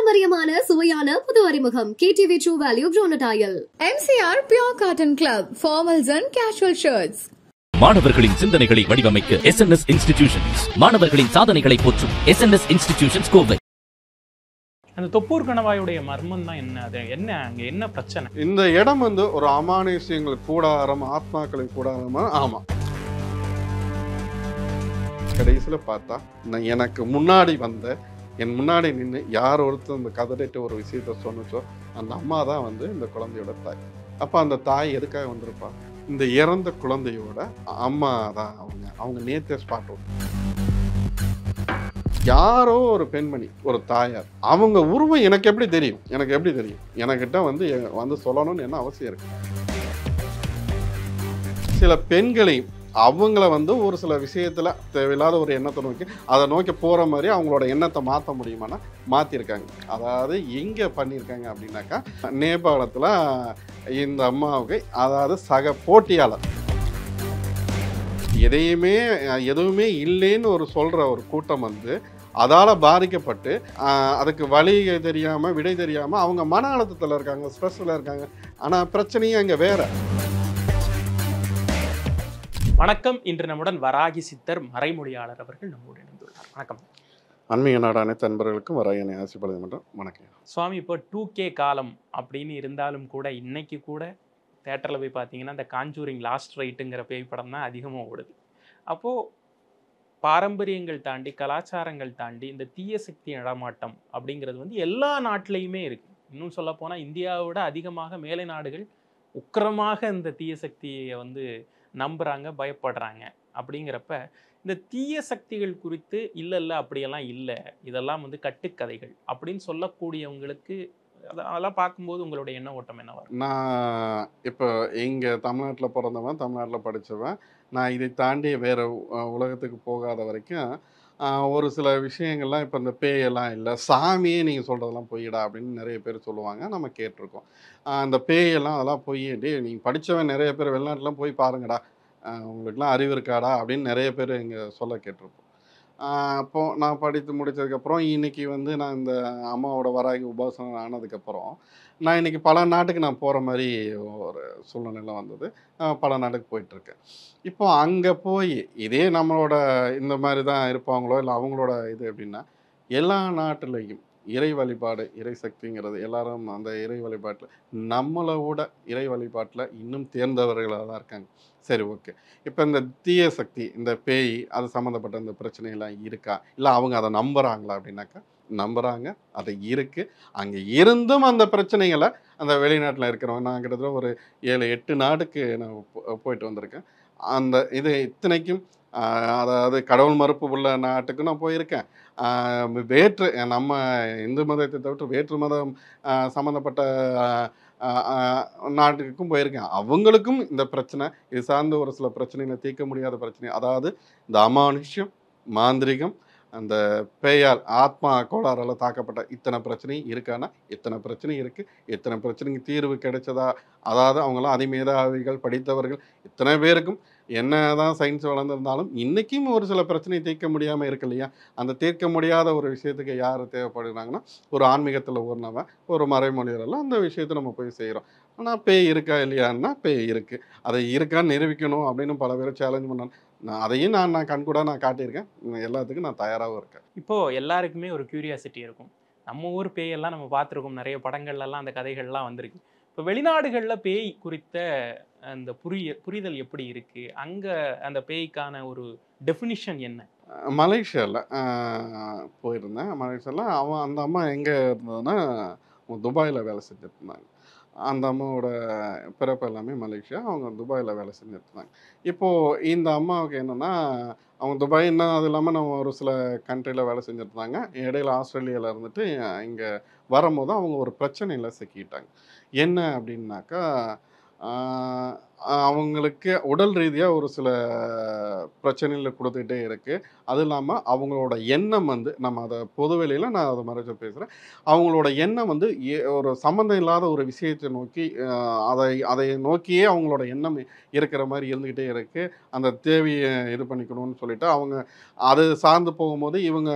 பாரம்பரியமான சுவையான புது அறிமுகம் KTV True Value Bronatile. MCR Pure Cotton Club, formals and casual shirts. மாணவர்களின் சிந்தனைகளை வடிவமைக்க SNS இன்ஸ்டிடியூஷன்ஸ், மாணவர்களின் சாதனைகளை போற்றும் SNS இன்ஸ்டிடியூஷன்ஸ் கோவை. அந்த தொப்பூர் கணவாயுடைய மர்மம் தான் என்ன? அது என்ன, அங்க என்ன பிரச்சனை? இந்த இடம் வந்து ஒரு அமானுஷ்யங்கள் கூடாரம், ஆத்மாக்களின் கூடாரமா? ஆமா. கடைசியில் பார்த்தா எனக்கு முன்னாடி என் முன்னாடி நின்று யார் ஒருத்தர் இந்த கதறிட்டு ஒரு விஷயத்த சொன்னுச்சோ அந்த அம்மா தான் வந்து இந்த குழந்தையோட தாய். அப்போ அந்த தாய் எதுக்காக வந்திருப்பா? இந்த இறந்த குழந்தையோட அம்மா தான் அவங்க நேத்தே ஸ்பாட். யாரோ ஒரு பெண்மணி, ஒரு தாயார், அவங்க உருவம் எனக்கு எப்படி தெரியும்? எனக்கிட்ட வந்து சொல்லணும்னு என்ன அவசியம் இருக்கு? சில பெண்களையும் அவங்கள ஒரு சில விஷயத்துல தேவையில்லாத ஒரு எண்ணத்தை நோக்கி அதை நோக்கி போற மாதிரி அவங்களோட எண்ணத்தை மாற்ற முடியுமானா மாத்திருக்காங்க. அதாவது எங்க பண்ணியிருக்காங்க அப்படின்னாக்கா, நேபாளத்துல இந்த அம்மாவுக்கு, அதாவது சக போட்டியாளர் எதுவுமே இல்லைன்னு சொல்ற ஒரு கூட்டம் அதால பாதிக்கப்பட்டு அதுக்கு வழி தெரியாம, விடை தெரியாம அவங்க மன அழுத்தத்துல இருக்காங்க, ஸ்ட்ரெஸ்ல இருக்காங்க. ஆனா பிரச்சனையும் அங்க வேற. வணக்கம். இன்று நம்முடன் வராகி சித்தர் மறைமொழியாளர் அவர்கள் நம்மோடு இணைந்துள்ளார். வணக்கம். ஆன்மீக நாடு அனைத்து அன்பர்களுக்கும் வராகி ஆசிர்வாதம் மட்டும் வணக்கம். சுவாமி, இப்போ 2K காலம் அப்படின்னு இருந்தாலும் கூட இன்னைக்கு கூட தேட்டரில் போய் பார்த்தீங்கன்னா இந்த காஞ்சூரிங் லாஸ்ட் ரைட்டுங்கிற பேய் படம் தான் அதிகமாக ஓடுது. அப்போது பாரம்பரியங்கள் தாண்டி, கலாச்சாரங்கள் தாண்டி இந்த தீய சக்தி நடமாட்டம் அப்படிங்கிறது எல்லா நாட்டிலையுமே இருக்குது. இன்னும் சொல்லப்போனால் இந்தியாவோட அதிகமாக மேலை நாடுகள் உக்கிரமாக இந்த தீய சக்தியை நம்புகிறாங்க, பயப்படுறாங்க. அப்படிங்கிறப்ப இந்த தீய சக்திகள் குறித்து இல்லை அப்படியெல்லாம் இல்லை, இதெல்லாம் கட்டுக்கதைகள் அப்படின்னு சொல்லக்கூடியவங்களுக்கு அதெல்லாம் பார்க்கும்போது உங்களுடைய எண்ண ஓட்டம் என்ன வரும்? நான் இப்போ இங்கே தமிழ்நாட்டில் பிறந்தவன், தமிழ்நாட்டில் படித்தவன், நான் இதை தாண்டி வேறு உலகத்துக்கு போகாத வரைக்கும் ஒரு சில விஷயங்கள்லாம் இப்போ இந்த பேயெல்லாம் இல்லை, சாமியே நீங்கள் சொல்கிறதெல்லாம் பொய்யடா அப்படின்னு நிறைய பேர் சொல்லுவாங்க, நம்ம கேட்டிருக்கோம். அந்த பேயெல்லாம் அதெல்லாம் பொய், நீங்கள் படித்தவன் நிறைய பேர் வெளிநாட்டிலாம் போய் பாருங்கடா, உங்களுக்குலாம் அறிவு இருக்காடா அப்படின்னு நிறைய பேர் இங்கே சொல்ல கேட்டிருப்போம். அப்போது நான் படித்து முடித்ததுக்கப்புறம் இன்றைக்கி நான் இந்த அம்மாவோட வராகி உபாசனம் ஆனதுக்கப்புறம் நான் இன்றைக்கி பல நாட்டுக்கு நான் போகிற மாதிரி ஒரு சூழ்நிலை வந்தது. பல நாட்டுக்கு போயிட்டுருக்கேன். இப்போ அங்கே போய் இதே நம்மளோட இந்த மாதிரி தான் இருப்பாங்களோ இல்லை அவங்களோட இது எப்படின்னா, எல்லா நாட்டிலையும் இறை வழிபாடு, இறை சக்திங்கிறது எல்லாரும் அந்த இறை வழிபாட்டில் நம்மளை விட இறை வழிபாட்டில் இன்னும் தேர்ந்தவர்களாக தான் இருக்காங்க. சரி, ஓகே. இப்போ இந்த தீய சக்தி, இந்த பேய், அது சம்மந்தப்பட்ட இந்த பிரச்சனையெல்லாம் இருக்கா, இல்லை அவங்க அதை நம்புகிறாங்களா அப்படின்னாக்கா நம்புகிறாங்க, அது இருக்குது. அங்கே இருந்தும் அந்த பிரச்சனைகளை அந்த வெளிநாட்டில் இருக்கிறவங்க, நான் கிட்டத்தட்ட ஒரு 7-8 நாடுக்கு நான் போயிட்டு வந்திருக்கேன். அந்த இது இத்தனைக்கும் அதாவது கடவுள் மறுப்பு உள்ள நாட்டுக்கு நான் போயிருக்கேன். நம்ம இந்து மதத்தை தவிர்த்து வேற்று மதம் சம்மந்தப்பட்ட நாட்டுக்கும் போயிருக்கேன். அவங்களுக்கும் இந்த பிரச்சனை, இது சார்ந்த ஒரு சில பிரச்சனைகளை தீர்க்க முடியாத பிரச்சனை, அதாவது இந்த அமானுஷ்யம், மாந்திரிகம், அந்த பேயால் ஆத்மா கோளாறால் தாக்கப்பட்ட இத்தனை பிரச்சனையும் இருக்கானா? இத்தனை பிரச்சனை இருக்குது. இத்தனை பிரச்சனைக்கு தீர்வு கிடைச்சதா? அதாவது அவங்களாம் அதிமேதாவிகள், படித்தவர்கள், இத்தனை பேருக்கும் என்ன தான் சயின்ஸ் வளர்ந்துருந்தாலும் இன்றைக்கும் ஒரு சில பிரச்சனையை தீர்க்க முடியாமல் இருக்கு இல்லையா? அந்த தீர்க்க முடியாத ஒரு விஷயத்துக்கு யார் தேவைப்படுறாங்கன்னா, ஒரு ஆன்மீகத்தில் ஊர்னவன், ஒரு மறைமொழிகளெல்லாம் அந்த விஷயத்தை நம்ம போய் செய்கிறோம். ஆனால் பேய் இருக்கா இல்லையான்னா பேய் இருக்குது. அதை இருக்கான்னு நிரூபிக்கணும் அப்படின்னு பல பேர் சேலஞ்ச் பண்ணாங்க. அதையும் நான் கண்கூட நான் காட்டியிருக்கேன். எல்லாத்துக்கும் நான் தயாராகவும் இருக்கேன். இப்போது எல்லாருக்குமே ஒரு க்யூரியாசிட்டி இருக்கும். நம்ம ஊர் பேயெல்லாம் நம்ம பார்த்துருக்கோம், நிறைய படங்கள்லாம் அந்த கதைகள்லாம் வந்திருக்கு. இப்போ வெளிநாடுகளில் பேய் குறித்த அந்த புரிதல் எப்படி இருக்குது? அங்கே அந்த பேய்க்கான ஒரு டெஃபினிஷன் என்ன? மலேசியாவில் போயிருந்தேன். மலேசியாவில் அந்த அம்மா எங்கே இருந்ததுன்னா துபாயில் வேலை செஞ்சுட்டு இருந்தாங்க. அந்த அம்மாவோட பிறப்பு எல்லாமே மலேசியா, அவங்க துபாயில் வேலை செஞ்சுட்டு இருந்தாங்க. இப்போது இந்த அம்மாவுக்கு என்னென்னா, அவங்க துபாய்னா அது இல்லாமல் நம்ம ஒரு சில கண்ட்ரியில் வேலை செஞ்சுட்டு இருந்தாங்க. இடையில ஆஸ்திரேலியாவில் இருந்துட்டு இங்கே வரும்போது அவங்க ஒரு பிரச்சனையில் சிக்கிட்டாங்க. என்ன அப்படின்னாக்கா, அவங்களுக்கு உடல் ரீதியாக ஒரு சில பிரச்சனைகளை கொடுத்துக்கிட்டே இருக்குது. அதுவும் இல்லாமல் அவங்களோட எண்ணம் வந்து நம்ம அதை பொதுவெளியில் நான் அதை மறைச்சு பேசுகிறேன். அவங்களோட எண்ணம் வந்து ஒரு சம்மந்தம் இல்லாத ஒரு விஷயத்தை நோக்கி அதை நோக்கியே அவங்களோட எண்ணம் இருக்கிற மாதிரி இருந்துக்கிட்டே இருக்குது. அந்த தேவையை இது பண்ணிக்கணும்னு சொல்லிட்டு அவங்க அது சார்ந்து போகும்போது இவங்க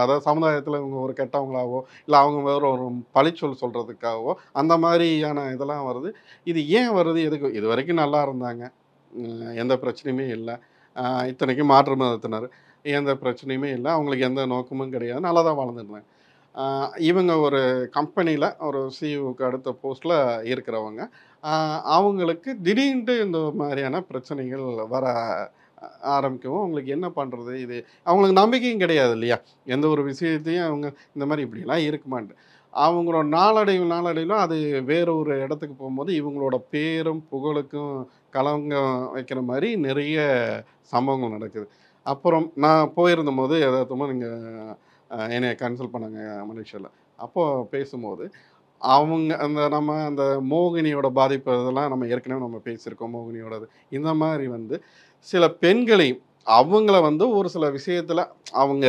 அதாவது சமுதாயத்தில் இவங்க ஒரு கெட்டவங்களாவோ இல்லை அவங்க வேறு ஒரு பழிச்சொல் சொல்கிறதுக்காகவோ அந்த மாதிரியான இதெல்லாம் வருது. இது ஏன் வருது, எதுக்கு? இது வரைக்கும் நல்லா இருந்தாங்க, எந்த பிரச்சனையுமே இல்லை. இத்தனைக்கும் மாற்று மதத்தினர், எந்த பிரச்சனையுமே இல்லை, அவங்களுக்கு எந்த நோக்கமும் கிடையாது, நல்லா தான் வாழ்ந்துருந்தாங்க. இவங்க ஒரு கம்பெனியில் ஒரு சிஇஓக்கு அடுத்த போஸ்ட்டில் இருக்கிறவங்க, அவங்களுக்கு திடீர்னு இந்த மாதிரியான பிரச்சனைகள் வர ஆரம்பிக்கவும் அவங்களுக்கு என்ன பண்ணுறது, இது அவங்களுக்கு நம்பிக்கையும் கிடையாது இல்லையா? எந்த ஒரு விஷயத்தையும் அவங்க இந்த மாதிரி இப்படிலாம் இருக்குமான்ட்டு அவங்களோட நாளடைவில் அது வேற ஒரு இடத்துக்கு போகும்போது இவங்களோட பேரும் புகழுக்கும் களங்கம் வைக்கிற மாதிரி நிறைய சம்பவங்கள் நடக்குது. அப்புறம் நான் போயிருந்த போது எதார்த்தமாக நீங்கள் என்னை கன்சல்ட் பண்ணாங்க மலேசியாவில். அப்போது பேசும்போது அவங்க அந்த மோகினியோட பாதிப்பு இதெல்லாம் நம்ம ஏற்கனவே நம்ம பேசியிருக்கோம். மோகினியோடது இந்த மாதிரி வந்து சில பெண்களையும் அவங்கள வந்து ஒரு சில விஷயத்தில் அவங்க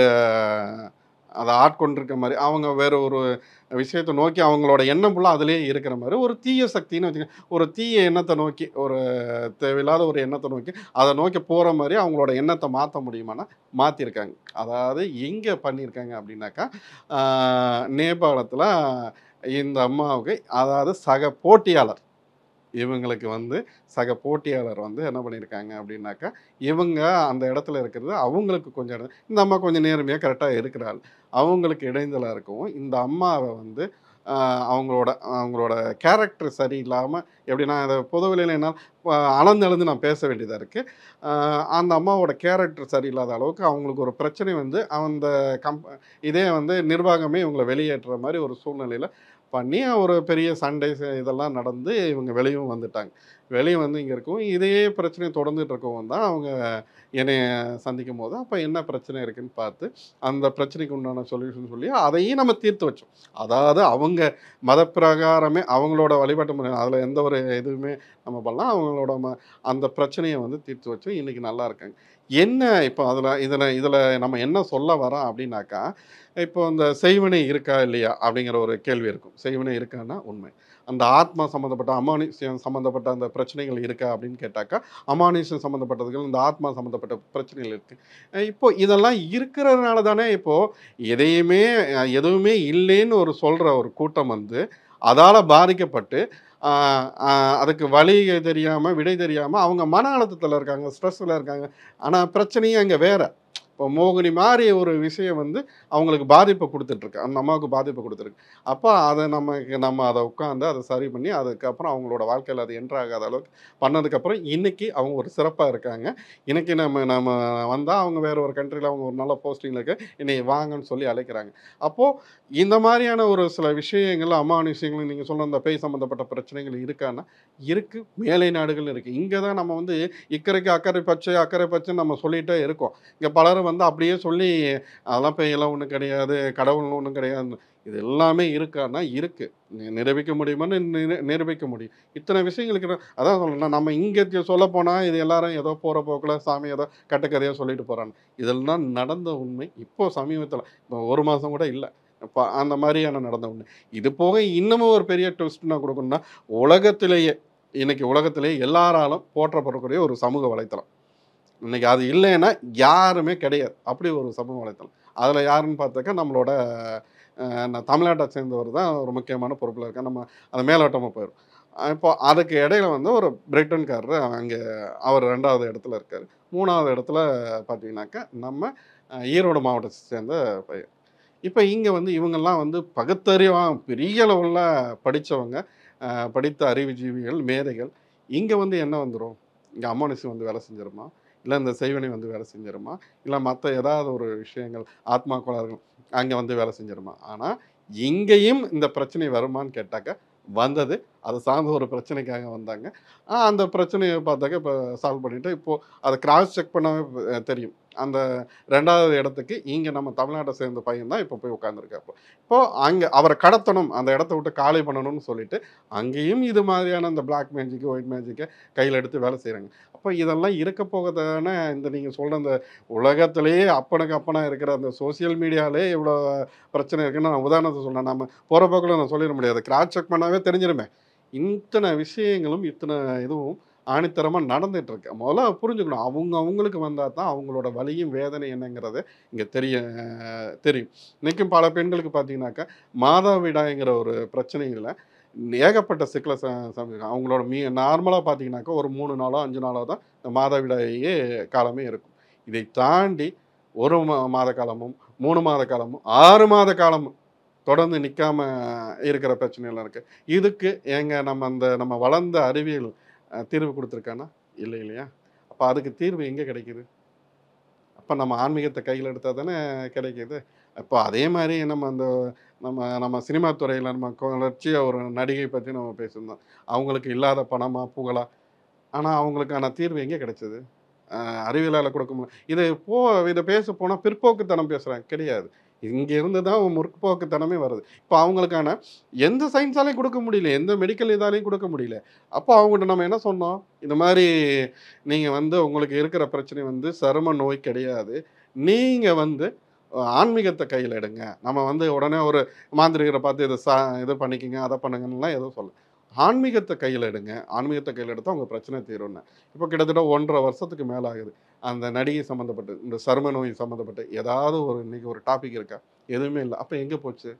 அதை ஆட்கொண்டிருக்க மாதிரி அவங்க வேற ஒரு விஷயத்தை நோக்கி அவங்களோட எண்ணம் ஃபுல்லாக அதிலேயே இருக்கிற மாதிரி ஒரு தீய சக்தின்னு வச்சுக்கோங்க. ஒரு தீய எண்ணத்தை நோக்கி, ஒரு தேவையில்லாத ஒரு எண்ணத்தை நோக்கி அதை நோக்கி போகிற மாதிரி அவங்களோட எண்ணத்தை மாற்ற முடியுமானா மாற்றிருக்காங்க. அதாவது எங்கே பண்ணியிருக்காங்க அப்படின்னாக்கா, நேபாளத்தில் இந்த அம்மாவுக்கு அதாவது சக போட்டியாளர், இவங்களுக்கு வந்து சக போட்டியாளர் வந்து என்ன பண்ணியிருக்காங்க அப்படின்னாக்கா, இவங்க அந்த இடத்துல இருக்கிறது அவங்களுக்கு கொஞ்சம் இந்த அம்மா கொஞ்சம் நேர்மையாக கரெக்டாக இருக்கிறாள், அவங்களுக்கு இடைஞ்சலாக இருக்கவும் இந்த அம்மாவை வந்து அவங்களோட கேரக்டர் சரியில்லாமல் எப்படின்னா அதை பொதுவெளியில் என்ன அளந்து நான் பேச வேண்டியதாக இருக்குது. அந்த அம்மாவோட கேரக்டர் சரியில்லாத அளவுக்கு அவங்களுக்கு ஒரு பிரச்சனை வந்து அந்த இதே வந்து நிர்வாகமே இவங்களை வெளியேற்றுற மாதிரி ஒரு சூழ்நிலையில் பண்ணி ஒரு பெரிய சண்டை இதெல்லாம் நடந்து இவங்க வெளியும் வந்துட்டாங்க. வெளியே வந்து இங்கே இருக்கவும் இதே பிரச்சனை தொடர்ந்துட்டு இருக்கவும் தான் அவங்க என்னை சந்திக்கும் போது அப்போ என்ன பிரச்சனை இருக்குன்னு பார்த்து அந்த பிரச்சனைக்கு உண்டான சொல்யூஷன் சொல்லி அதையும் நம்ம தீர்த்து வச்சோம். அதாவது அவங்க மத பிரகாரமே அவங்களோட வழிபாட்டு முறை அதில் எந்த ஒரு இதுவுமே நம்ம பண்ணலாம். அவங்களோட அந்த பிரச்சனையை வந்து தீர்த்து வச்சோம். இன்றைக்கி நல்லா இருக்காங்க. என்ன இப்போ இதில் நம்ம என்ன சொல்ல வரோம் அப்படின்னாக்கா, இப்போ இந்த செய்வினை இருக்கா இல்லையா அப்படிங்கிற ஒரு கேள்வி இருக்கும். செய்வினை இருக்கான்னா உண்மை. அந்த ஆத்மா சம்மந்தப்பட்ட அமானுஷ்யம் சம்மந்தப்பட்ட அந்த பிரச்சனைகள் இருக்கா அப்படின்னு கேட்டாக்கா, அமானுஷ்யம் சம்மந்தப்பட்டதுகள் இந்த ஆத்மா சம்மந்தப்பட்ட பிரச்சனைகள் இருக்குது. இப்போது இதெல்லாம் இருக்கிறதுனால தானே இப்போது எதுவுமே இல்லைன்னு சொல்கிற ஒரு கூட்டம் வந்து அதால் பாதிக்கப்பட்டு அதுக்கு வழி தெரியாமல் விடை தெரியாமல் அவங்க மன அழுத்தத்தில் இருக்காங்க, ஸ்ட்ரெஸ்ஸில் இருக்காங்க. ஆனால் பிரச்சனையும் அங்கே வேறு. இப்போ மோகினி மாதிரி ஒரு விஷயம் வந்து அவங்களுக்கு பாதிப்பை கொடுத்துட்ருக்கு, அந்த அம்மாவுக்கு பாதிப்பை கொடுத்துருக்கு. அப்போ அதை நம்ம அதை உட்காந்து அதை சரி பண்ணி அதுக்கப்புறம் அவங்களோட வாழ்க்கையில் அது என்ட்ராகாத அளவுக்கு பண்ணதுக்கப்புறம் இன்றைக்கி அவங்க ஒரு சிறப்பாக இருக்காங்க. இன்றைக்கி நம்ம வந்தால் அவங்க வேறு ஒரு கண்ட்ரியில் அவங்க ஒரு நல்ல போஸ்டிங்கில் இருக்க இன்னைக்கு வாங்கன்னு சொல்லி அழைக்கிறாங்க. அப்போது இந்த மாதிரியான ஒரு சில விஷயங்கள் அமானுஷ்யங்கள் நீங்கள் சொல்ல அந்த பேய் சம்மந்தப்பட்ட பிரச்சனைகள் இருக்கான்னா இருக்குது. மேலை நாடுகள் இருக்குது. இங்கே தான் நம்ம வந்து இக்கரைக்கு அக்கறை பச்சைன்னு நம்ம சொல்லிகிட்டே இருக்கோம். இங்கே பலரும் வந்து அப்படியே சொல்லி அதெல்லாம் பேயெல்லாம் ஒன்றும் கிடையாது, கடவுள்னு ஒன்றும் கிடையாது, இது எல்லாமே இருக்கான்னா இருக்குது. நிரூபிக்க முடியுமான்னு நிரூபிக்க முடியும். இத்தனை விஷயங்களுக்கு அதான் சொல்லணும். நம்ம இங்கே சொல்ல போனால் இது எல்லாரும் ஏதோ போகிற போக்கில் சாமி ஏதோ கட்டுக்கதையாக சொல்லிட்டு போகிறாங்க. இதெல்லாம் நடந்த உண்மை. இப்போது சமீபத்தில் இப்போ 1 மாதம் கூட இல்லை, இப்போ அந்த மாதிரியான நடந்த உண்மை. இது போக இன்னமும் ஒரு பெரிய ட்விஸ்ட் நான் கொடுக்கணும்னா, இன்னைக்கு உலகத்திலேயே எல்லாராலும் போற்றப்படக்கூடிய ஒரு சமூக வலைத்தளம். இன்றைக்கி அது இல்லைன்னா யாருமே கிடையாது. அப்படி ஒரு சமூக வலைத்தளம். அதில் யாருன்னு பார்த்தாக்கா நம்மளோட தமிழ்நாட்டை சேர்ந்தவர் தான் ஒரு முக்கியமான பொறுப்பில் இருக்கார். நம்ம அது மேலோட்டமாக போயிடும். இப்போ அதுக்கு இடையில வந்து ஒரு பிரிட்டன்காரர் அங்கே அவர் 2வது இடத்துல இருக்கார். 3வது இடத்துல பார்த்தீங்கன்னாக்கா நம்ம ஈரோடு மாவட்டத்தை சேர்ந்த பையன். இப்போ இங்கே வந்து இவங்கெல்லாம் வந்து பகுத்தறிவாக பெரிய அளவில் படித்தவங்க, படித்த அறிவுஜீவிகள், மேதைகள். இங்கே வந்து என்ன வந்துடும், இங்கே அமானுஷ்யம் வந்து வேலை செஞ்சிருமா, இல்லை இந்த செய்வினை வந்து வேலை செஞ்சிருமா, இல்லை மற்ற ஏதாவது ஒரு விஷயங்கள் ஆத்மா கோளாறுகள் அங்கே வந்து வேலை செஞ்சிருமா. ஆனால் இங்கேயும் இந்த பிரச்சனை வருமானு கேட்டாக்கா வந்தது. அது சார்ந்த ஒரு பிரச்சனைக்காக வந்தாங்க. அந்த பிரச்சனையை பார்த்தாக்க இப்போ சால்வ் பண்ணிவிட்டு இப்போது அதை கிராஸ் செக் பண்ணவே தெரியும். அந்த 2வது இடத்துக்கு இங்கே நம்ம தமிழ்நாட்டை சேர்ந்த பையன் தான் இப்போ போய் உட்காந்துருக்காப்போ. இப்போது அங்கே அவரை கடத்தணும், அந்த இடத்த விட்டு காலி பண்ணணும்னு சொல்லிட்டு அங்கேயும் இது மாதிரியான அந்த பிளாக் மேஜிக்கு ஒயிட் மேஜிக்கை கையில் எடுத்து வேலை செய்கிறாங்க. அப்போ இதெல்லாம் இருக்க போகிறதான இந்த நீங்கள் சொல்கிற அந்த உலகத்திலேயே அப்பனுக்கு அப்பனாக இருக்கிற அந்த சோசியல் மீடியாவிலே இவ்வளோ பிரச்சனை இருக்குன்னு நான் உதாரணத்தை சொல்கிறேன். நம்ம போகிற போக்கில் நான் சொல்லிட முடியாது, கிராஸ் செக் பண்ணாவே தெரிஞ்சிருமே. இத்தனை விஷயங்களும் இத்தனை இதுவும் ஆணித்தரமாக நடந்துட்டு இருக்கு. முதல்ல புரிஞ்சுக்கணும், அவங்களுக்கு வந்தால் தான் அவங்களோட வலியும் வேதனை என்னங்கிறது இங்கே தெரியும். இன்றைக்கும் பல பெண்களுக்கு பார்த்தீங்கன்னாக்கா மாதவிடாய்ங்கிற ஒரு பிரச்சனைகளில் ஏகப்பட்ட சிக்கலை அவங்களோட நார்மலாக பார்த்தீங்கன்னாக்கா ஒரு 3 நாளோ 5 நாளோ தான் இந்த மாதவிடாயே காலமே இருக்கும். இதை தாண்டி 1 மாத காலமும் 3 மாத காலமும் 6 மாத காலமும் தொடர்ந்து நிற்காம இருக்கிற பிரச்சனைலாம் இருக்குது. இதுக்கு நம்ம வளர்ந்த அறிவியல் தீர்வு கொடுத்துருக்கானா? இல்லை இல்லையா? அப்போ அதுக்கு தீர்வு எங்கே கிடைக்குது? அப்போ நம்ம ஆன்மீகத்தை கையில் எடுத்தால் தானே கிடைக்கிது. அப்போ அதே மாதிரி நம்ம சினிமா துறையில் நம்ம வளர்ச்சியாக ஒரு நடிகை பற்றி நம்ம பேசியிருந்தோம். அவங்களுக்கு இல்லாத பணமா புகழா? ஆனால் அவங்களுக்கான தீர்வு எங்கே கிடைச்சது? அறிவியலால் கொடுக்க முடியும். இதை பேச போனால் பிற்போக்குத்தனம் பேசுகிறாங்க, கிடையாது. இங்கே இருந்து தான் முற்போக்குத்தனமே வருது. இப்போ அவங்களுக்கான எந்த சயின்ஸாலையும் கொடுக்க முடியல, எந்த மெடிக்கல் இதாலையும் கொடுக்க முடியல. அப்போ அவங்ககிட்ட நம்ம என்ன சொன்னோம், இந்த மாதிரி நீங்கள் உங்களுக்கு இருக்கிற பிரச்சனை சரும நோய் கிடையாது, நீங்கள் ஆன்மீகத்தை கையில் எடுங்க. நம்ம உடனே ஒரு மாந்திரிகரை பார்த்து இது பண்ணிக்கங்க அதை பண்ணுங்கலாம் எதுவும் சொல்ல. ஆன்மீகத்தை கையில் எடுங்க, ஆன்மீகத்தை கையில் எடுத்தால் உங்கள் பிரச்சனை தீரும்னு. இப்போ கிட்டத்தட்ட 1.5 வருஷத்துக்கு மேலே ஆகுது. அந்த நடிகை சம்மந்தப்பட்டு இந்த சரும நோய் சம்மந்தப்பட்டு ஏதாவது இன்றைக்கி ஒரு டாபிக் இருக்கா? எதுவுமே இல்லை. அப்போ எங்கே போச்சு?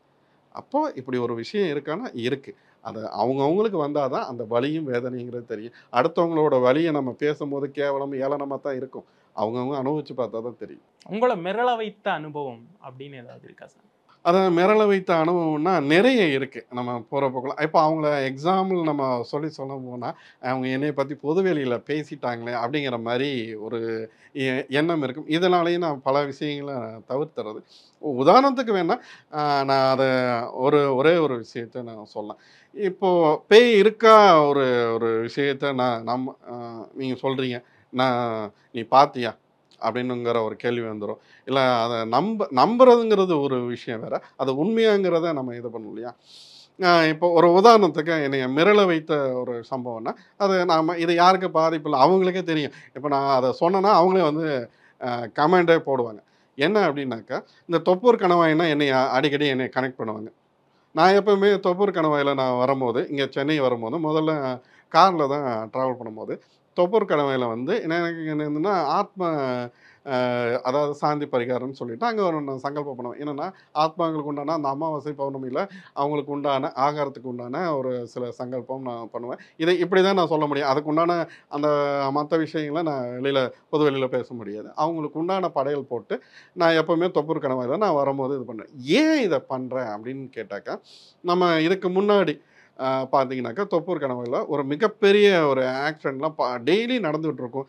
அப்போது இப்படி ஒரு விஷயம் இருக்கான்னா இருக்குது. அது அவங்களுக்கு வந்தால் தான் அந்த வலியும் வேதனைங்கிறது தெரியும். அடுத்தவங்களோட வலியை நம்ம பேசும்போது கேவலம் ஏளனமாக தான் இருக்கும். அவங்கவுங்க அனுபவித்து பார்த்தா தான் தெரியும். உங்களை மிரள வைத்த அனுபவம் அப்படின்னு ஏதாவது இருக்கா சார்? அதை மிரள வைத்த அனுபவம்னா நிறைய இருக்குது. நம்ம போகிற போக்கலாம். இப்போ அவங்கள எக்ஸாம்பிள் நம்ம சொல்ல போனால் அவங்க என்னை பற்றி பொதுவெளியில் பேசிட்டாங்களே அப்படிங்கிற மாதிரி ஒரு எண்ணம் இருக்கும். இதனாலேயும் நான் பல விஷயங்களை தவிர்த்துறது. உதாரணத்துக்கு வேணால் நான் அதை ஒரே ஒரு விஷயத்தை நான் சொல்லலாம். இப்போது பேய் இருக்கா ஒரு விஷயத்தை நீங்கள் சொல்கிறீங்க, நீ பார்த்தியா அப்படின்னுங்கிற ஒரு கேள்வி வந்துடும். இல்லை அதை நம்புறதுங்கிறது ஒரு விஷயம் வேறு, அது உண்மையாங்கிறத நம்ம இது பண்ணணும் இல்லையா? இப்போ ஒரு உதாரணத்துக்கு என்னை மிரள வைத்த ஒரு சம்பவம்னா அது இது யாருக்கு பாதிப்பு இல்லை, அவங்களுக்கே தெரியும். இப்போ நான் அதை சொன்னேன்னா அவங்களே கமெண்டே போடுவாங்க. என்ன அப்படின்னாக்கா, இந்த தொப்பூர் கணவாய்னா அடிக்கடி என்னை கனெக்ட் பண்ணுவாங்க. நான் எப்போவுமே தொப்பூர் கணவாயில் நான் வரும்போது, இங்கே சென்னை வரும்போது முதல்ல காரில் தான் ட்ராவல் பண்ணும்போது தொப்பூர் கணவாயில் எனக்கு என்னதுன்னா அதாவது சாந்தி பரிகாரம்னு சொல்லிட்டு அங்கே ஒரு சங்கல்பம் பண்ணுவேன். என்னென்னா ஆத்மாங்களுக்கு உண்டான அந்த அமாவாசை பௌர்ணமியில் அவங்களுக்கு உண்டான ஆகாரத்துக்கு உண்டான ஒரு சில சங்கல்பம் நான் பண்ணுவேன். இப்படி தான் நான் சொல்ல முடியும். அதுக்கு உண்டான அந்த மற்ற விஷயங்களை நான் பொது வெளியில் பேச முடியாது. அவங்களுக்கு உண்டான படையல் போட்டு நான் எப்போவுமே தொப்பூர் கணவாயில் நான் வரும்போது இது பண்ணுறேன். ஏன் இதை பண்ணுறேன் அப்படின்னு கேட்டாக்கா, நம்ம இதுக்கு முன்னாடி பார்த்தீங்கன்னாக்கா தொப்பூர் கணவாயில் ஒரு மிகப்பெரிய ஒரு ஆக்சிடெண்ட்லாம் டெய்லி நடந்துகிட்டு இருக்கும்.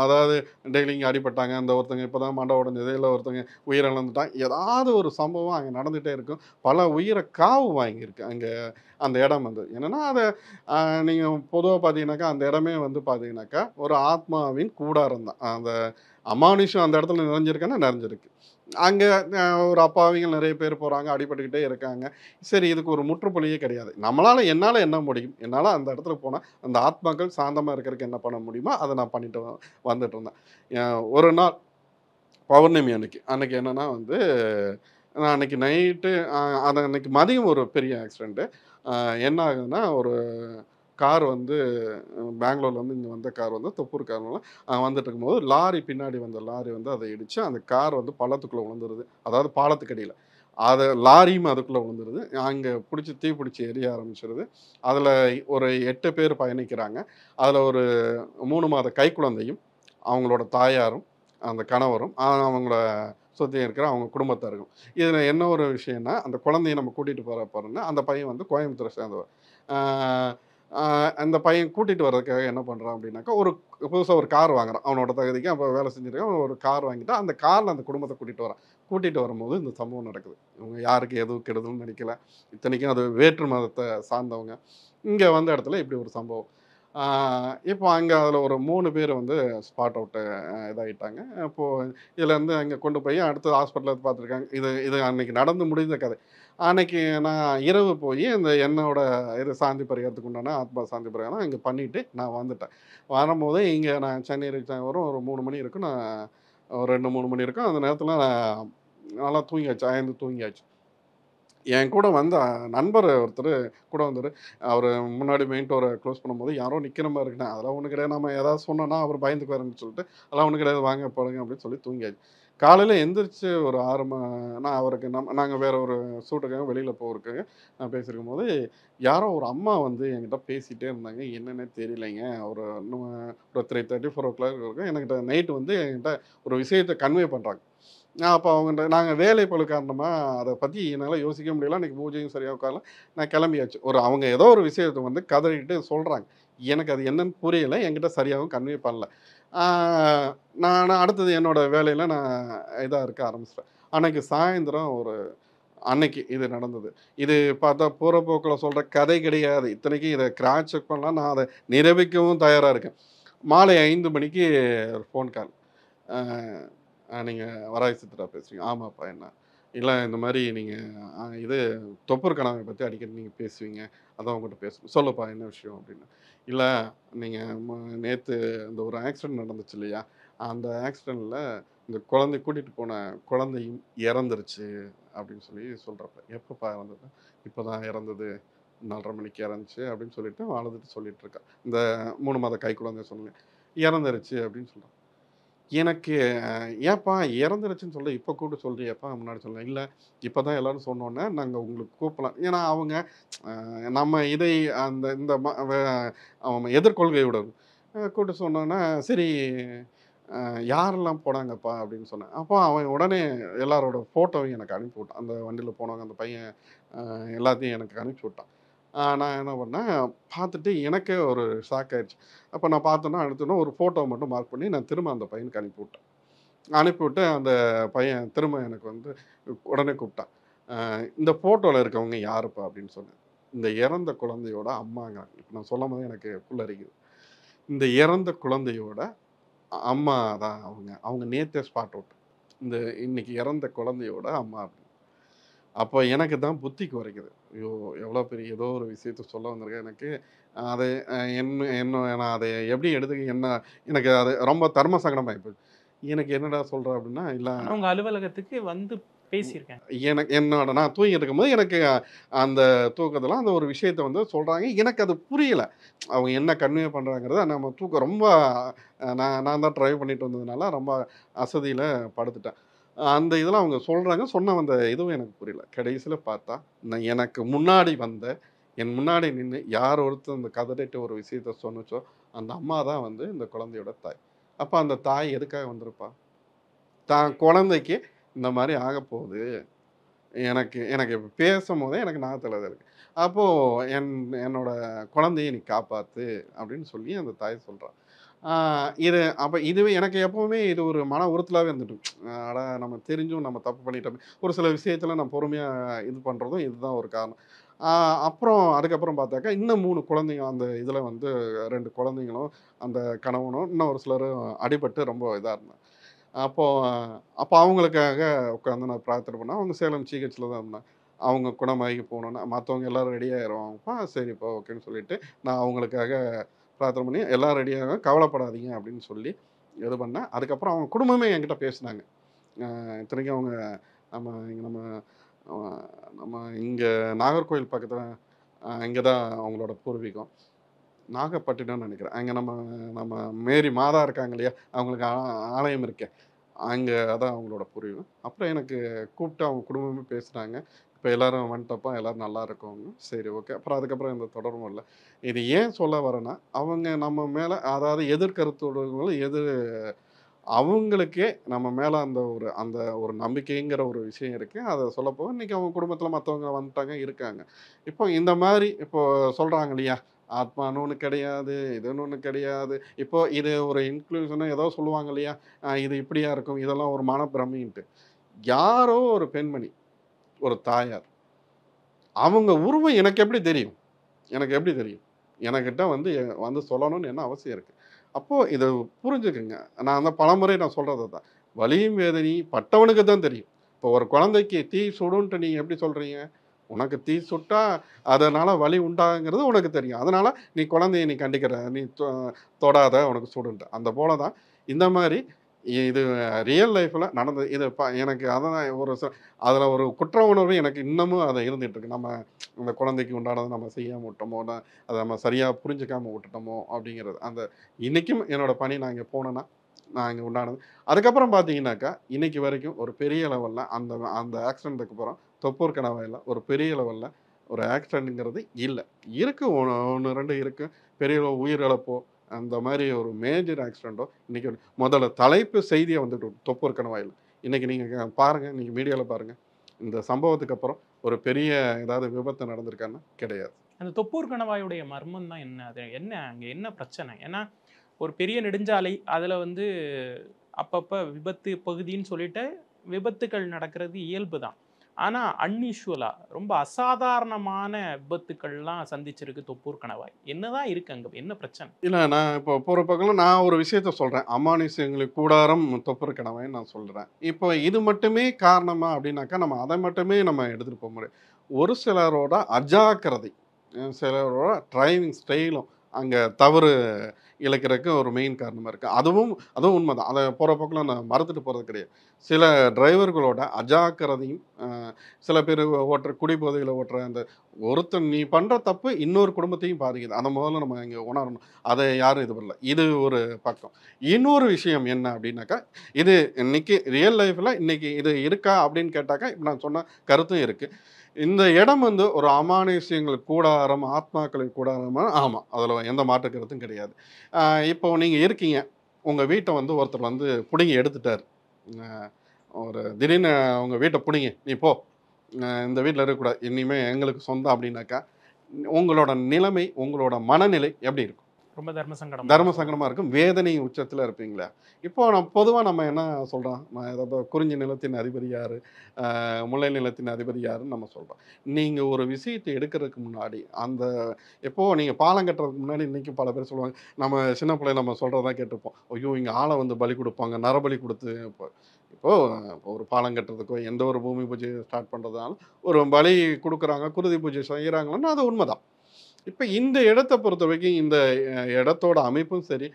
அதாவது டெய்லி இங்கே அடிபட்டாங்க, அந்த ஒருத்தங்க இப்போ தான் மண்டை உடஞ்சது, இல்லை ஒருத்தங்க உயிரிழந்துட்டாங்க, ஏதாவது ஒரு சம்பவம் அங்கே நடந்துகிட்டே இருக்கும். பல உயிரை காவு வாங்கியிருக்கு அங்கே அந்த இடம். என்னென்னா அதை நீங்கள் பொதுவாக பார்த்தீங்கன்னாக்கா அந்த இடமே பார்த்தீங்கன்னாக்கா ஒரு ஆத்மாவின் கூடாரம் தான். அந்த அமானுஷம் அந்த இடத்துல நிறைஞ்சிருக்கு. அங்கே ஒரு அப்பாவிகள் நிறைய பேர் போகிறாங்க, அடிபட்டுக்கிட்டே இருக்காங்க. சரி, இதுக்கு ஒரு முற்றுப்புள்ளியே கிடையாது. என்னால் என்ன முடியும், என்னால் அந்த இடத்துல போனால் அந்த ஆத்மாக்கள் சாந்தமாக இருக்கிறதுக்கு என்ன பண்ண முடியுமோ அதை நான் பண்ணிட்டு வந்துட்டு இருந்தேன். ஒரு நாள் பௌர்ணமி அன்னைக்கு என்னென்னா நான் அன்றைக்கி நைட்டு அன்றைக்கி மதியம் ஒரு பெரிய ஆக்சிடெண்ட்டு. என்ன ஆகுதுன்னா, ஒரு கார் பெங்களூர்லேருந்து இங்கே வந்த கார் தொப்பூர் கார்லாம் வந்துட்டு இருக்கும்போது லாரி பின்னாடி வந்த லாரி அதை இடித்து அந்த கார் பள்ளத்துக்குள்ளே விழுந்துருது. அதாவது பாலத்துக்கு அடியில் லாரியும் அதுக்குள்ளே விழுந்துருது. அங்கே தீ பிடிச்சி எரிய ஆரம்பிச்சிருது. அதில் ஒரு 8 பேர் பயணிக்கிறாங்க. அதில் ஒரு 3 மாத கைக்குழந்தையும் அவங்களோட தாயாரும் அந்த கணவரும் அவங்கள சுற்றி இருக்கிற அவங்க குடும்பத்தாருக்கும். இதில் என்ன ஒரு விஷயம்னா, அந்த குழந்தைய நம்ம கூட்டிகிட்டு போகிறப்போன்னா அந்த பையன் கோயம்புத்தூரை சேர்ந்தவர். அந்த பையன் கூட்டிகிட்டு வர்றதுக்காக என்ன பண்ணுறான் அப்படின்னாக்கா, புதுசாக ஒரு கார் வாங்குறான். அவனோட தகுதிக்கு அப்போ வேலை செஞ்சுருக்கான். ஒரு கார் வாங்கிட்டு அந்த காரில் அந்த குடும்பத்தை கூட்டிகிட்டு வரும்போது இந்த சம்பவம் நடக்குது. இவங்க யாருக்கு எதுவும் கெடுதல்னு நினைக்கல. இத்தனைக்கும் அது வேற்று மதத்தை சார்ந்தவங்க. இங்கே வந்த இடத்துல இப்படி ஒரு சம்பவம். இப்போ அங்கே அதில் ஒரு 3 பேர் வந்து ஸ்பாட் அவுட்டு இதாகிட்டாங்க. அப்போது இதுலேருந்து அங்கே கொண்டு போய் அடுத்த ஹாஸ்பிட்டலில் பார்த்துருக்காங்க. இது இது அன்றைக்கி நடந்து முடிந்த கதை. அன்னைக்கு நான் இரவு போய் இந்த என்னோட இது சாந்தி பரிகாரத்துக்கு உண்டான ஆத்மா சாந்தி பரிகாரம் இங்கே பண்ணிவிட்டு நான் வந்துட்டேன். வரும்போது இங்கே நான் சென்னை ரீச் வரும் ஒரு 3 மணி இருக்கும். நான் ஒரு 2, 3 மணி இருக்கும். அந்த நேரத்தில் நான் நல்லா தூங்கியாச்சு, அயர்ந்து தூங்கியாச்சு. என் கூட வந்த நண்பர் ஒருத்தர் கூட வந்தார். அவர் முன்னாடி மெயின் டோரை க்ளோஸ் பண்ணும்போது யாரோ நிற்கிற மாதிரி இருக்குண்ணா, அதெல்லாம் ஒன்றும் கிடையாது, நம்ம ஏதாவது சொன்னோன்னா அவர் பயந்துக்குவாருன்னு சொல்லிட்டு அதெல்லாம் ஒன்றும் கிடையாது, வாங்க போடுங்க அப்படின்னு சொல்லி தூங்கியாச்சு. காலையில் எந்திரிச்சு ஒரு 6 நான் அவருக்கு நாங்கள் வேறு ஒரு ஷூட்டுக்காக வெளியில் போகிறதுக்காக நான் பேசியிருக்கும் போது யாரோ ஒரு அம்மா வந்து என்கிட்ட பேசிகிட்டே இருந்தாங்க. என்னென்னே தெரியலைங்க. ஒரு 3:30, 4 o'clock இருக்கும். என்கிட்ட நைட்டு வந்து என்கிட்ட ஒரு விஷயத்தை கன்வே பண்ணுறாங்க. அப்போ அவங்கள்ட்ட நாங்கள் வேலை பளு காரணமாக அதை பற்றி என்னால் யோசிக்க முடியல. அன்றைக்கி பூஜையும் சரியாக உட்காரல. நான் கிளம்பியாச்சு. அவங்க ஏதோ ஒரு விஷயத்தை வந்து கதறிட்டு சொல்கிறாங்க. எனக்கு அது என்னன்னு புரியலை, என்கிட்ட சரியாகவும் கன்வே பண்ணல. நான் அடுத்தது என்னோடய வேலையில் நான் இதாக இருக்க ஆரம்பிச்சிட்டேன். அன்றைக்கி சாயந்தரம் அன்னைக்கு இது நடந்தது. இது பார்த்தா போகிற போக்கில் சொல்கிற கதை கிடையாது. இத்தனைக்கும் இதை கிராஸ் செக் பண்ணலாம், நான் அதை நிரூபிக்கவும் தயாராக இருக்கேன். மாலை 5 மணிக்கு ஒரு ஃபோன் கால். நீங்கள் வராய் சித்ரா பேசுகிறீங்க? ஆமாப்பா. என்ன இல்லை, இந்த மாதிரி நீங்கள் இது தொப்பூர் கணவனை பற்றி அடிக்கடி நீங்கள் பேசுவீங்க, அதான் உங்கள்கிட்ட பேசணும். சொல்லுப்பா என்ன விஷயம் அப்படின்னு. இல்லை, நீங்கள் நேற்று இந்த ஒரு ஆக்சிடெண்ட் நடந்துச்சு இல்லையா, அந்த ஆக்சிடெண்ட்டில் இந்த குழந்தை கூட்டிகிட்டு போன குழந்தையும் இறந்துருச்சு அப்படின்னு சொல்லி சொல்கிறப்ப, எப்பப்பா இறந்தது? இப்போ தான் இறந்தது, 4:30 மணிக்கு இறந்துச்சு அப்படின்னு சொல்லிட்டு அழுதுட்டு சொல்லிட்டு இருக்கா. இந்த 3 மாத கை குழந்தை சொன்னேன், இறந்துருச்சு அப்படின்னு சொல்கிறேன். எனக்கு ஏன்ப்பா இறந்துருச்சுன்னு சொல்ல இப்போ கூப்பிட்டு சொல்கிறியப்பா, முன்னாடி சொல்லேன். இல்லை, இப்போ தான் எல்லோரும் சொன்னோன்னே நாங்கள் உங்களுக்கு கூப்பிடலாம். ஏன்னா அவங்க நம்ம இதை அந்த இந்த எதிர்கொள்கையோட கூப்பிட்டு சொன்னோன்னா, சரி யாரெல்லாம் போனாங்கப்பா அப்படின்னு சொன்னேன். அப்போ அவன் உடனே எல்லாரோட ஃபோட்டோவையும் எனக்கு அனுப்பி விட்டான். அந்த வண்டியில் போனவங்க அந்த பையன் எல்லாத்தையும் எனக்கு அனுப்பி விட்டான். நான் என்ன பண்ணேன், பார்த்துட்டு எனக்கே ஒரு ஷாக் ஆயிடுச்சு. அப்போ நான் பார்த்தோன்னா அடுத்தோன்னா ஒரு ஃபோட்டோவை மட்டும் மார்க் பண்ணி நான் திரும்ப அந்த பையனுக்கு அனுப்பிவிட்டேன். அனுப்பிவிட்டு அந்த பையன் திரும்ப எனக்கு வந்து உடனே கூப்பிட்டான். இந்த ஃபோட்டோவில் இருக்கவங்க யாருப்பா அப்படின்னு சொன்னேன். இந்த இறந்த குழந்தையோட அம்மாங்க. இப்போ நான் சொல்லும் போது எனக்கு புல்லரிக்குது. இந்த இறந்த குழந்தையோட அம்மா தான் அவங்க நேற்றே ஸ்பாட் அவுட். இந்த இன்னைக்கு இறந்த குழந்தையோட அம்மா அப்படின்னு. அப்போ எனக்கு தான் புத்தி குறைக்குது. ஐயோ, எவ்வளோ பெரிய ஏதோ ஒரு விஷயத்த சொல்ல வந்திருக்கேன். எனக்கு அது நான் அதை எப்படி எனக்கு அது ரொம்ப தர்ம சங்கடமாகி போச்சு. எனக்கு என்னடா சொல்கிறேன் அப்படின்னா, இல்லை அவங்க அலுவலகத்துக்கு வந்து பேசியிருக்கேன். நான் தூங்கிட்டு இருக்கும்போது எனக்கு அந்த தூக்கத்தில் அந்த ஒரு விஷயத்தை வந்து சொல்கிறாங்க. எனக்கு அது புரியலை, அவங்க என்ன கன்வே பண்ணுறாங்கிறத. நம்ம தூக்கம் ரொம்ப நான் தான் ட்ரைவ் பண்ணிட்டு வந்ததுனால ரொம்ப அசதியில் படுத்துட்டேன். அந்த இதெல்லாம் அவங்க சொல்கிறாங்க. சொன்ன அந்த இதுவும் எனக்கு புரியல. கடைசியில் பார்த்தா எனக்கு முன்னாடி என் முன்னாடி நின்று யார் ஒருத்தர் அந்த கதறிட்டு ஒரு விஷயத்த சொன்னுச்சோ அந்த அம்மா தான் வந்து இந்த குழந்தையோட தாய். அப்போ அந்த தாய் எதுக்காக வந்திருப்பா? தான் குழந்தைக்கு இந்த மாதிரி ஆகப்போகுது, எனக்கு இப்போ பேசும் போதே எனக்கு நாத்தில் இருக்குது. அப்போது என்னோட குழந்தையை நீ காப்பாற்று அப்படின்னு சொல்லி அந்த தாய் சொல்கிறான். இதுவே எனக்கு எப்போவுமே இது ஒரு மன உறுத்தலாகவே இருந்துட்டு, நம்ம தெரிஞ்சும் நம்ம தப்பு பண்ணிட்டோமே. ஒரு சில விஷயத்தில் நான் பொறுமையாக இது பண்ணுறதும் இதுதான் ஒரு காரணம். அப்புறம் அதுக்கப்புறம் பார்த்தாக்கா இன்னும் 3 குழந்தைங்க அந்த இதில் வந்து 2 குழந்தைங்களும் அந்த கணவனும் இன்னும் ஒரு சிலரும் அடிபட்டு ரொம்ப இதாக இருந்தாங்க. அப்போ அவங்களுக்காக உட்காந்து நான் பிரார்த்தனை பண்ணேன். அவங்க சேலம் ஜிஹெச்சில் தான் இருந்தாங்க. அவங்க குணமாகி போகணுன்னா மற்றவங்க எல்லோரும் ரெடி ஆயிடுவாங்கப்பா, சரிப்பா ஓகேன்னு சொல்லிவிட்டு நான் அவங்களுக்காக பிரார்த்தனை பண்ணி எல்லாம் ரெடியாக, கவலைப்படாதீங்க அப்படின்னு சொல்லி இது பண்ணேன். அதுக்கப்புறம் அவங்க குடும்பமே என்கிட்ட பேசினாங்க. இத்தனைக்கும் அவங்க நம்ம இங்கே நாகர்கோவில் பக்கத்தில் இங்கே தான் அவங்களோட பூர்வீகம், நாகப்பட்டினம்னு நினைக்கிறேன். அங்கே நம்ம மேரி மாதா இருக்காங்க இல்லையா, அவங்களுக்கு ஆலயம் இருக்கேன் அங்கே, அதான் அவங்களோட பூர்வீகம். அப்புறம் எனக்கு கூப்பிட்டு அவங்க குடும்பமே பேசுகிறாங்க. இப்போ எல்லோரும் வந்துட்டப்பா, எல்லோரும் நல்லா இருக்கவங்க, சரி ஓகே. அப்புறம் அதுக்கப்புறம் எந்த தொடர்பும் இல்லை. இது ஏன் சொல்ல வரேன்னா, அவங்க நம்ம மேலே அதாவது எதிர்கருத்துடையவங்களும் அவங்களுக்கே நம்ம மேலே அந்த ஒரு நம்பிக்கைங்கிற ஒரு விஷயம் இருக்குது. அதை சொல்லப்போக இன்றைக்கி அவங்க குடும்பத்தில் மற்றவங்க வந்துட்டாங்க இருக்காங்க. இப்போ இந்த மாதிரி இப்போ சொல்கிறாங்க இல்லையா, ஆத்மான்னு ஒன்று கிடையாது, இதுன்னு ஒன்று கிடையாது. இப்போது இது ஒரு இன்க்ளூஷனாக ஏதோ சொல்லுவாங்க இல்லையா, இது இப்படியா இருக்கும், இதெல்லாம் ஒரு மனப்பிரமைன்ட்டு. யாரோ ஒரு பெண்மணி, ஒரு தாயார், அவங்க உருவம் எனக்கு எப்படி தெரியும்? எனக்கிட்ட வந்து சொல்லணும்னு என்ன அவசியம் இருக்குது? அப்போது இதை புரிஞ்சுக்குங்க. நான் அந்த பலமுறை நான் சொல்கிறது தான், வலியும் வேதனையும் பட்டவனுக்கு தான் தெரியும். இப்போ ஒரு குழந்தைக்கு தீ சுடுன்ட்டு நீங்கள் எப்படி சொல்கிறீங்க? உனக்கு தீ சுட்டா அதனால் வலி உண்டாங்கிறது உனக்கு தெரியும். அதனால் நீ குழந்தைய நீ கண்டிக்கிற, நீ தொடாத, உனக்கு சுடுன்ட்டு. அந்த போல தான் இந்த மாதிரி இது ரியல் லைஃப்பில் நடந்தது. இது எனக்கு அதான் அதில் ஒரு குற்ற உணர்வு எனக்கு இன்னமும் அதை இருந்துகிட்ருக்கு. நம்ம அந்த குழந்தைக்கு உண்டானதை நம்ம செய்யாமல் விட்டோமோ, அதை நம்ம சரியாக புரிஞ்சுக்காமல் விட்டுட்டோமோ அப்படிங்கிறது. அந்த இன்றைக்கும் என்னோடய பணி நான் இங்கே போனேன்னா நான் இங்கே உண்டானது. அதுக்கப்புறம் பார்த்தீங்கன்னாக்கா இன்றைக்கி வரைக்கும் ஒரு பெரிய லெவலில் அந்த ஆக்சிடெண்ட்டுக்கு அப்புறம் தொப்பூர் கணவாயில் ஒரு பெரிய லெவலில் ஒரு ஆக்சிடெண்ட்டுங்கிறது இல்லை. இருக்குது, ஒன்று ரெண்டு இருக்குது. பெரிய உயிரிழப்போ அந்த மாதிரி ஒரு மேஜர் ஆக்சிடெண்ட்டோ இன்றைக்கி முதல்ல தலைப்பு செய்தியை வந்துட்டு தொப்பூர் கணவாயில் இன்றைக்கி நீங்கள் பாருங்கள், நீங்கள் மீடியாவில் பாருங்கள், இந்த சம்பவத்துக்கு அப்புறம் ஒரு பெரிய ஏதாவது விபத்து நடந்திருக்கான்னு கிடையாது. அந்த தொப்பூர் கணவாயுடைய மர்மம் தான் என்ன? அது என்ன, அங்கே என்ன பிரச்சனை? ஏன்னா ஒரு பெரிய நெடுஞ்சாலை, அதில் அப்பப்போ விபத்து பகுதின்னு சொல்லிட்டு விபத்துக்கள் நடக்கிறது இயல்பு தான். ஆனால் அன்யூஷுவலாக ரொம்ப அசாதாரணமான விபத்துக்கள்லாம் சந்திச்சிருக்கு தொப்பூர் கணவாய். என்னதான் இருக்கு அங்கே, என்ன பிரச்சனை? இல்லை, நான் இப்போ போகிற பக்கம் நான் ஒரு விஷயத்த சொல்கிறேன். அமானுஷ்யங்களுக்கு கூடாரம் தொப்பூர் கணவாய்ன்னு நான் சொல்கிறேன். இப்போ இது மட்டுமே காரணமா அப்படின்னாக்கா நம்ம அதை மட்டுமே நம்ம எடுத்துகிட்டு போக முடியும். ஒரு சிலரோட அஜாக்கிரதை, சிலரோட டிரைவிங் ஸ்டைலும் அங்கே தவறு இழக்கிறதுக்கு ஒரு மெயின் காரணமாக இருக்குது. அதுவும் உண்மை தான். அதை போகிற போக்கில் நான் மறுத்துட்டு போகிறது கிடையாது. சில டிரைவர்களோட அஜாக்கிரதையும், சில பேர் குடிபோதையில் ஓட்டுற அந்த ஒருத்தன் நீ பண்ணுற தப்பு இன்னொரு குடும்பத்தையும் பாதிக்குது. அதை முதல்ல நம்ம இங்கே உணரணும். அதை யாரும் இது பண்ணல. இது ஒரு பக்கம். இன்னொரு விஷயம் என்ன அப்படின்னாக்கா, இது இன்னைக்கு ரியல் லைஃப்பில் இன்னைக்கு இது இருக்கா அப்படின்னு கேட்டாக்கா இப்போ நான் சொன்ன கருத்தும் இருக்குது. இந்த இடம் ஒரு அமானுஷ்யங்களுக்கு கூடாரம், ஆத்மாக்களுக்கு கூடாரமா? ஆமாம், அதில் எந்த மாற்று கருத்தும் கிடையாது. இப்போ நீங்கள் இருக்கீங்க, உங்கள் வீட்டை ஒருத்தர் பிடுங்கி எடுத்துட்டார். ஒரு திடீர்னு உங்கள் வீட்டை பிடுங்கி நீ போ, இந்த வீட்டில் இருக்கக்கூடாது, இனிமேல் எங்களுக்கு சொந்தம் அப்படின்னாக்கா உங்களோட நிலைமை, உங்களோட மனநிலை எப்படி இருக்கும்? ரொம்ப தர்ம சங்கடமாக இருக்கும். வேதனை உச்சத்தில் இருப்பீங்களா? இப்போ நம்ம என்ன சொல்கிறோம், குறிஞ்சி நிலத்தின் அதிபதி யார், முல்லை நிலத்தின் அதிபதி யாருன்னு நம்ம சொல்கிறோம். நீங்கள் ஒரு விஷயத்தை எடுக்கிறதுக்கு முன்னாடி எப்போது நீங்கள் பாலம் கட்டுறதுக்கு முன்னாடி இன்றைக்கி பல பேர் சொல்லுவாங்க, நம்ம சின்ன பிள்ளை நம்ம சொல்கிறதான் கேட்டிருப்போம், ஐயோ இங்கே ஆளை பலி கொடுப்பாங்க, நரபலி கொடுத்து. இப்போது ஒரு பாலம் கட்டுறதுக்கோ எந்த ஒரு பூமி பூஜை ஸ்டார்ட் பண்ணுறதுனாலும் ஒரு பலி கொடுக்குறாங்க, குருதி பூஜை செய்கிறாங்கன்னா அது உண்மைதான். இப்போ இந்த இடத்தை பொறுத்த வரைக்கும் இந்த இடத்தோட அமைப்பும் சரி,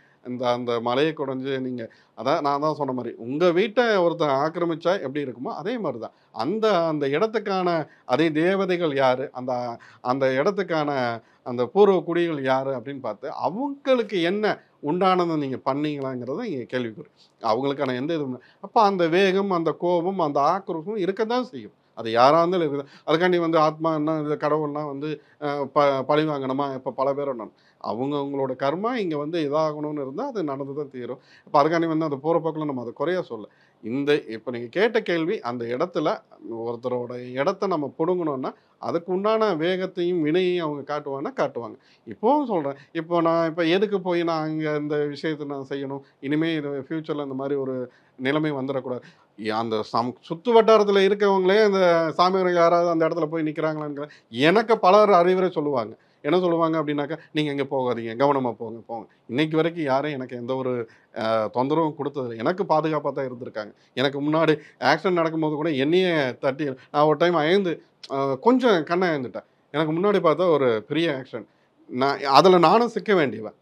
அந்த மலையை குறைஞ்சி நீங்கள் நான் தான் சொன்ன மாதிரி உங்கள் வீட்டை ஒருத்தர் ஆக்கிரமிச்சா எப்படி இருக்குமோ அதே மாதிரி தான் அந்த இடத்துக்கான அதே தேவதைகள் யார், அந்த இடத்துக்கான அந்த பூர்வ குடிகள் யார் அப்படின்னு பார்த்து அவங்களுக்கு என்ன உண்டானதை நீங்கள் பண்ணீங்களாங்கிறத இங்கே கேள்விக்குறி. அவங்களுக்கான எந்த இதுவும். அப்போ அந்த வேகம், அந்த கோபம், அந்த ஆக்ரோஷம் இருக்க தான் செய்யும். அது யாராக இருந்தாலும் இருக்குது. அதுக்காண்டி ஆத்மா என்ன, இது கடவுள்னா பழி வாங்கணுமா? இப்போ பல பேர் அவங்களோட கர்மா இங்கே இதாகணும்னு இருந்தால் அது நடந்து தான் தீரும். இப்போ அதுக்காண்டி அந்த போகிற போக்கில் நம்ம அதை குறைய சொல்ல. இப்போ நீங்கள் கேட்ட கேள்வி, அந்த இடத்துல ஒருத்தரோட இடத்த நம்ம பிடுங்கணுன்னா அதுக்கு உண்டான வேகத்தையும் வினையையும் அவங்க காட்டுவாங்க. இப்போவும் சொல்கிறேன், நான் எதுக்கு போய் நான் அங்கே இந்த விஷயத்தை நான் செய்யணும், இனிமேல் இது ஃப்யூச்சரில் இந்த மாதிரி ஒரு நிலைமை வந்துடக்கூடாது. அந்த சுற்று வட்டாரத்தில் இருக்கவங்களே இந்த சாமியார்கள் யாராவது அந்த இடத்துல போய் நிற்கிறாங்களாங்கிற எனக்கு பலர் அறிவுரை சொல்லுவாங்க. என்ன சொல்லுவாங்க அப்படின்னாக்கா, நீங்கள் எங்கே போகாதீங்க, கவனமாக போங்க. இன்னைக்கு வரைக்கும் யாரும் எனக்கு எந்த ஒரு தொந்தரவும் கொடுத்தது, எனக்கு பாதுகாப்பாக தான் இருந்திருக்காங்க. எனக்கு முன்னாடி ஆக்சிடென்ட் நடக்கும்போது கூட என்னையே தட்டி நான் ஒரு டைம் அயர்ந்து கொஞ்சம் கண்ணை அயர்ந்துட்டேன். எனக்கு முன்னாடி பார்த்தா ஒரு பெரிய ஆக்சிடென்ட், அதில் நானும் சிக்க வேண்டியவன்.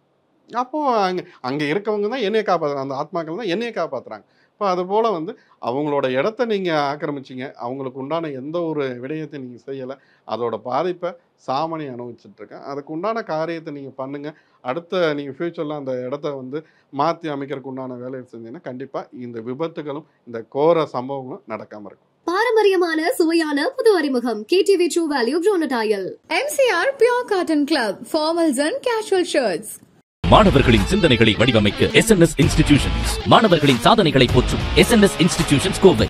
அப்போது அங்கே இருக்கவங்க தான் என்னையை காப்பாற்றுறாங்க, அந்த ஆத்மாக்கள் தான் என்னையை காப்பாற்றுறாங்க. இப்போ அதுபோல் அவங்களோட இடத்த நீங்கள் ஆக்கிரமிச்சிங்க, அவங்களுக்கு உண்டான எந்த ஒரு விடயத்தை நீங்கள் செய்யலை, அதோட பாதிப்பை சாமானி அனுபவிச்சுட்ருக்கேன். அதுக்கு உண்டான காரியத்தை நீங்கள் பண்ணுங்கள். அடுத்த நீங்கள் ஃப்யூச்சரில் அந்த இடத்த மாற்றி அமைக்கிறதுக்கு உண்டான வேலையை செஞ்சீங்கன்னா கண்டிப்பாக இந்த விபத்துகளும் இந்த கோர சம்பவங்களும் நடக்காமல் இருக்கும். பாரம்பரியமான சுவையான புது அறிமுகம் KTV True Value Bronatile. MCR Pure Cotton Club, formals and casual shirts. மாணவர்களின் சிந்தனைகளை வடிவமைக்க SNS இன்ஸ்டிடியூஷன்ஸ். மாணவர்களின் சாதனைகளை போற்றும் SNS இன்ஸ்டிடியூஷன்ஸ் கோவை.